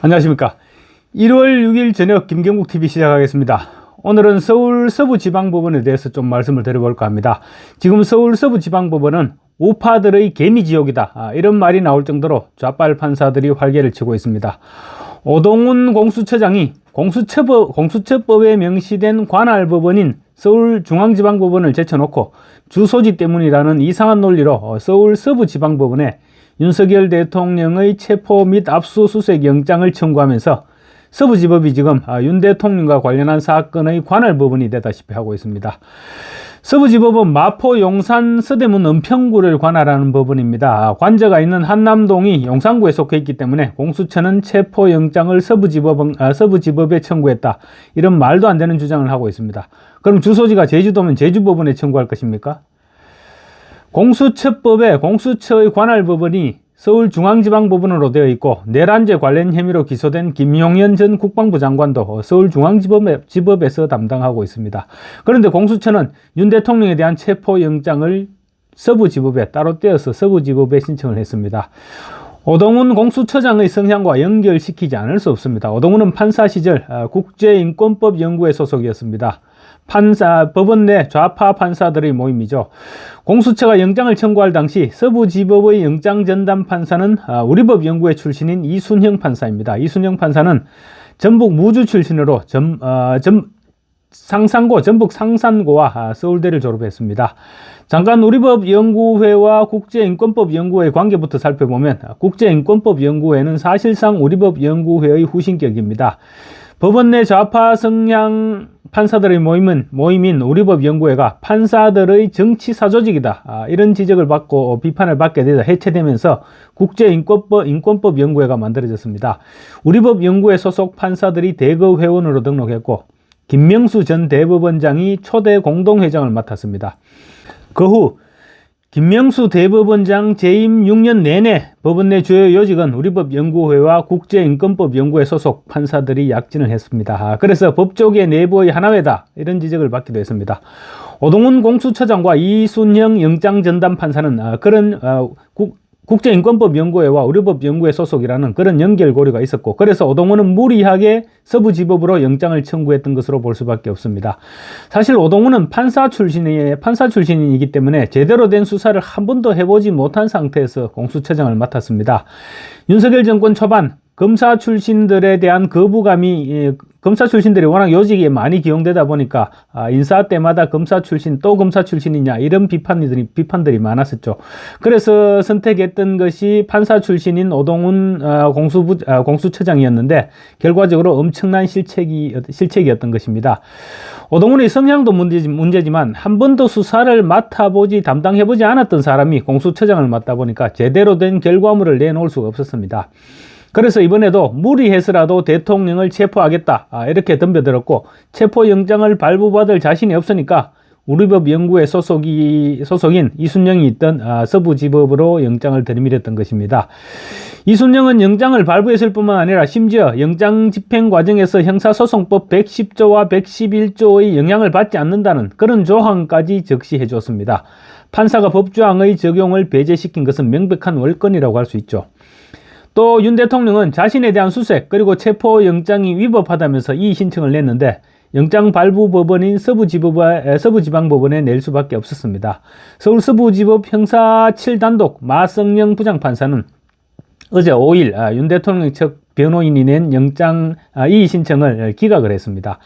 안녕하십니까. 1월 6일 저녁 김경국TV 시작하겠습니다. 오늘은 서울 서부지방법원에 대해서 좀 말씀을 드려볼까 합니다. 지금 서울 서부지방법원은 우파들의 개미지옥이다, 이런 말이 나올 정도로 좌빨 판사들이 활개를 치고 있습니다. 오동훈 공수처장이 공수처법에 명시된 관할법원인 서울중앙지방법원을 제쳐놓고 주소지 때문이라는 이상한 논리로 서울 서부지방법원에 윤석열 대통령의 체포 및 압수수색 영장을 청구하면서 서부지법이 지금 윤 대통령과 관련한 사건의 관할법원이 되다시피 하고 있습니다. 서부지법은 마포, 용산, 서대문, 은평구를 관할하는 법원입니다. 관저가 있는 한남동이 용산구에 속해 있기 때문에 공수처는 체포 영장을 서부지법에 청구했다, 이런 말도 안 되는 주장을 하고 있습니다. 그럼 주소지가 제주도면 제주법원에 청구할 것입니까? 공수처법에 공수처의 관할법원이 서울중앙지방법원으로 되어 있고, 내란죄 관련 혐의로 기소된 김용현 전 국방부 장관도 서울중앙지법에서 담당하고 있습니다. 그런데 공수처는 윤 대통령에 대한 체포영장을 서부지법에 따로 떼어서 서부지법에 신청을 했습니다. 오동훈 공수처장의 성향과 연결시키지 않을 수 없습니다. 오동훈은 판사 시절 국제인권법 연구회 소속이었습니다. 법원 내 좌파 판사들의 모임이죠. 공수처가 영장을 청구할 당시 서부지법의 영장전담 판사는 우리법 연구회 출신인 이순형 판사입니다. 이순형 판사는 전북 무주 출신으로 전북 상산고와 서울대를 졸업했습니다. 잠깐 우리법 연구회와 국제인권법 연구회의 관계부터 살펴보면, 국제인권법 연구회는 사실상 우리법 연구회의 후신격입니다. 법원 내 좌파 성향 판사들의 모임인 우리법 연구회가 판사들의 정치사조직이다, 이런 지적을 받고 비판을 받게 되자 해체되면서 국제인권법 연구회가 만들어졌습니다. 우리법 연구회 소속 판사들이 대거 회원으로 등록했고, 김명수 전 대법원장이 초대 공동회장을 맡았습니다. 그 후 김명수 대법원장 재임 6년 내내 법원 내 주요 요직은 우리법 연구회와 국제인권법 연구회 소속 판사들이 약진을 했습니다. 그래서 법조계 내부의 하나회다, 이런 지적을 받기도 했습니다. 오동훈 공수처장과 이순형 영장전담 판사는 그런 국제인권법 연구회와 우리법 연구회 소속이라는 그런 연결고리가 있었고, 그래서 오동훈은 무리하게 서부지법으로 영장을 청구했던 것으로 볼 수밖에 없습니다. 사실 오동훈은 판사 출신이기 때문에 제대로 된 수사를 한 번도 해보지 못한 상태에서 공수처장을 맡았습니다. 윤석열 정권 초반 검사 출신들에 대한 거부감이, 검사 출신들이 워낙 요직에 많이 기용되다 보니까 인사 때마다 검사 출신이냐, 이런 비판들이 많았었죠. 그래서 선택했던 것이 판사 출신인 오동훈 공수처장이었는데 결과적으로 엄청난 실책이었던 것입니다. 오동훈의 성향도 문제지만 한 번도 수사를 담당해보지 않았던 사람이 공수처장을 맡다 보니까 제대로 된 결과물을 내놓을 수가 없었습니다. 그래서 이번에도 무리해서라도 대통령을 체포하겠다, 이렇게 덤벼들었고, 체포영장을 발부받을 자신이 없으니까 우리법 연구회 소속인 이순영이 있던 서부지법으로 영장을 들이밀었던 것입니다. 이순영은 영장을 발부했을 뿐만 아니라 심지어 영장 집행 과정에서 형사소송법 110조와 111조의 영향을 받지 않는다는 그런 조항까지 적시해 줬습니다. 판사가 법조항의 적용을 배제시킨 것은 명백한 월권이라고 할 수 있죠. 또 윤 대통령은 자신에 대한 수색 그리고 체포영장이 위법하다면서 이의 신청을 냈는데 영장 발부 법원인 서부지방법원에 낼 수밖에 없었습니다. 서울 서부지법 형사 7단독 마성영 부장판사는 어제 5일 윤 대통령 측 변호인이 낸 영장 이의 신청을 기각을 했습니다.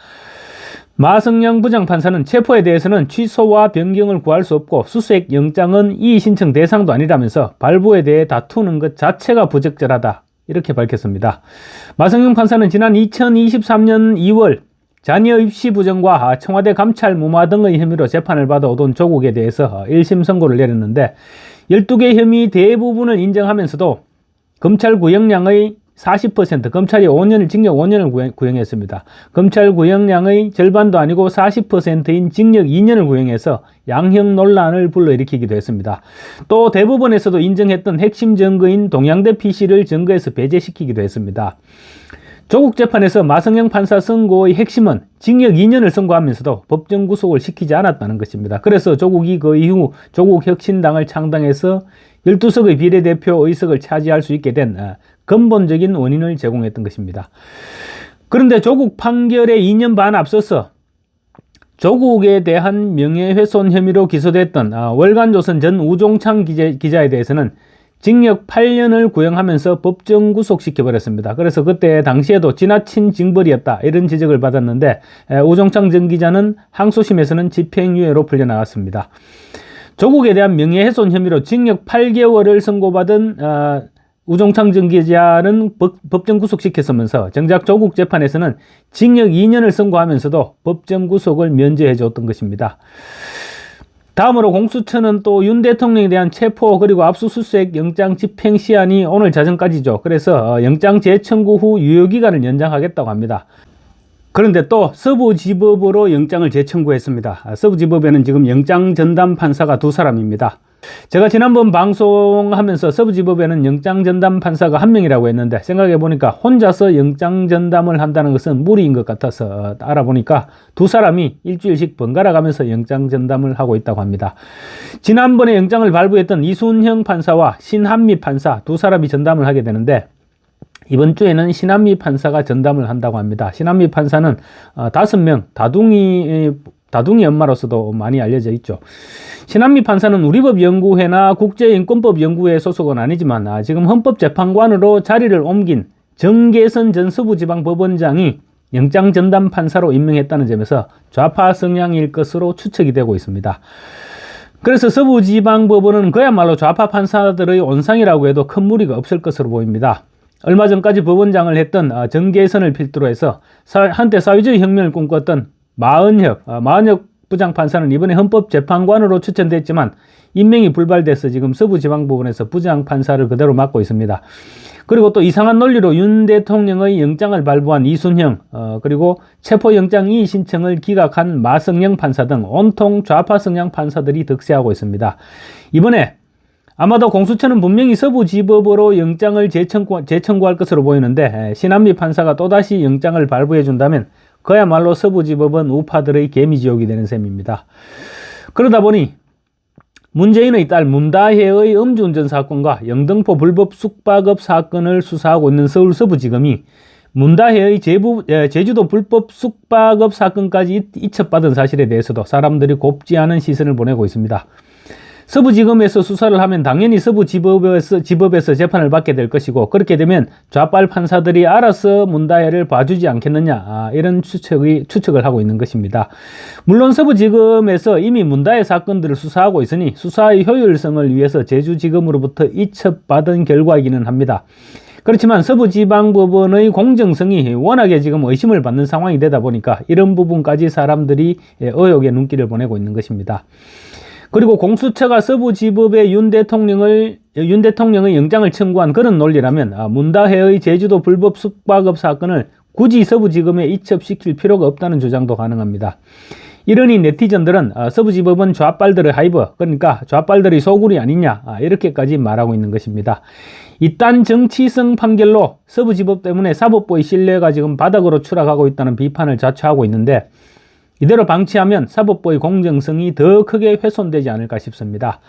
마성영 부장판사는 체포에 대해서는 취소와 변경을 구할 수 없고 수색 영장은 이의 신청 대상도 아니라면서 발부에 대해 다투는 것 자체가 부적절하다, 이렇게 밝혔습니다. 마성영 판사는 지난 2023년 2월 자녀 입시 부정과 청와대 감찰 무마 등의 혐의로 재판을 받아오던 조국에 대해서 1심 선고를 내렸는데 12개 혐의 대부분을 인정하면서도 검찰 구형량의 40%, 검찰이 징역 5년을 구형했습니다. 검찰 구형량의 절반도 아니고 40%인 징역 2년을 구형해서 양형 논란을 불러일으키기도 했습니다. 또 대법원에서도 인정했던 핵심 증거인 동양대 PC를 증거에서 배제시키기도 했습니다. 조국 재판에서 마성영 판사 선고의 핵심은 징역 2년을 선고하면서도 법정 구속을 시키지 않았다는 것입니다. 그래서 조국이 그 이후 조국혁신당을 창당해서 12석의 비례대표 의석을 차지할 수 있게 된 근본적인 원인을 제공했던 것입니다. 그런데 조국 판결에 2년 반 앞서서 조국에 대한 명예훼손 혐의로 기소됐던 월간조선 전 우종창 기자에 대해서는 징역 8년을 구형하면서 법정 구속시켜버렸습니다. 그래서 그때 당시에도 지나친 징벌이었다 이런 지적을 받았는데 우종창 전 기자는 항소심에서는 집행유예로 풀려나왔습니다. 조국에 대한 명예훼손 혐의로 징역 8개월을 선고받은 우종창 전 기자는 법정 구속시켰으면서 정작 조국 재판에서는 징역 2년을 선고하면서도 법정 구속을 면제해 줬던 것입니다. 다음으로 공수처는 또 윤 대통령에 대한 체포 그리고 압수수색 영장 집행 시한이 오늘 자정까지죠. 그래서 영장 재청구 후 유효기간을 연장하겠다고 합니다. 그런데 또 서부지법으로 영장을 재청구했습니다. 서부지법에는 지금 영장 전담 판사가 2사람입니다. 제가 지난번 방송하면서 서부지법에는 영장 전담 판사가 1명이라고 했는데 생각해보니까 혼자서 영장 전담을 한다는 것은 무리인 것 같아서 알아보니까 2사람이 일주일씩 번갈아 가면서 영장 전담을 하고 있다고 합니다. 지난번에 영장을 발부했던 이순형 판사와 신한미 판사 2사람이 전담을 하게 되는데 이번 주에는 신한미 판사가 전담을 한다고 합니다. 신한미 판사는 5명 다둥이 엄마로서도 많이 알려져 있죠. 신한미 판사는 우리법연구회나 국제인권법연구회 소속은 아니지만 지금 헌법재판관으로 자리를 옮긴 정계선 전 서부지방법원장이 영장 전담 판사로 임명했다는 점에서 좌파 성향일 것으로 추측이 되고 있습니다. 그래서 서부지방법원은 그야말로 좌파 판사들의 온상이라고 해도 큰 무리가 없을 것으로 보입니다. 얼마 전까지 법원장을 했던 정계선을 필두로 해서 한때 사회주의 혁명을 꿈꿨던 마은혁 부장판사는 이번에 헌법재판관으로 추천됐지만 임명이 불발돼서 지금 서부지방법원에서 부장판사를 그대로 맡고 있습니다. 그리고 또 이상한 논리로 윤 대통령의 영장을 발부한 이순형 그리고 체포영장 이의 신청을 기각한 마성영 판사 등 온통 좌파 성향 판사들이 득세하고 있습니다. 이번에 아마도 공수처는 분명히 서부지법으로 영장을 재청구할 것으로 보이는데 신한미 판사가 또다시 영장을 발부해 준다면 그야말로 서부지법은 우파들의 개미지옥이 되는 셈입니다. 그러다 보니 문재인의 딸 문다혜의 음주운전 사건과 영등포 불법 숙박업 사건을 수사하고 있는 서울 서부지검이 문다혜의 제주도 불법 숙박업 사건까지 이첩받은 사실에 대해서도 사람들이 곱지 않은 시선을 보내고 있습니다. 서부지검에서 수사를 하면 당연히 서부지법에서 재판을 받게 될 것이고 그렇게 되면 좌빨 판사들이 알아서 문다혜를 봐주지 않겠느냐 이런 추측을 하고 있는 것입니다. 물론 서부지검에서 이미 문다혜 사건들을 수사하고 있으니 수사의 효율성을 위해서 제주지검으로부터 이첩받은 결과이기는 합니다. 그렇지만 서부지방법원의 공정성이 워낙에 지금 의심을 받는 상황이 되다 보니까 이런 부분까지 사람들이 의혹의 눈길을 보내고 있는 것입니다. 그리고 공수처가 서부지법에 윤 대통령의 영장을 청구한 그런 논리라면 문다혜의 제주도 불법 숙박업 사건을 굳이 서부지검에 이첩시킬 필요가 없다는 주장도 가능합니다. 이러니 네티즌들은 서부지법은 좌빨들의 하이브, 그러니까 좌빨들의 소굴이 아니냐 이렇게까지 말하고 있는 것입니다. 이딴 정치성 판결로 서부지법 때문에 사법부의 신뢰가 지금 바닥으로 추락하고 있다는 비판을 자초하고 있는데 이대로 방치하면 사법부의 공정성이 더 크게 훼손되지 않을까 싶습니다.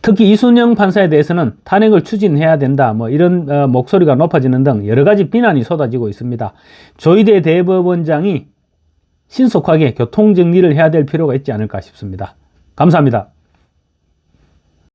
특히 이순영 판사에 대해서는 탄핵을 추진해야 된다 이런 목소리가 높아지는 등 여러 가지 비난이 쏟아지고 있습니다. 조희대 대법원장이 신속하게 교통정리를 해야 될 필요가 있지 않을까 싶습니다. 감사합니다.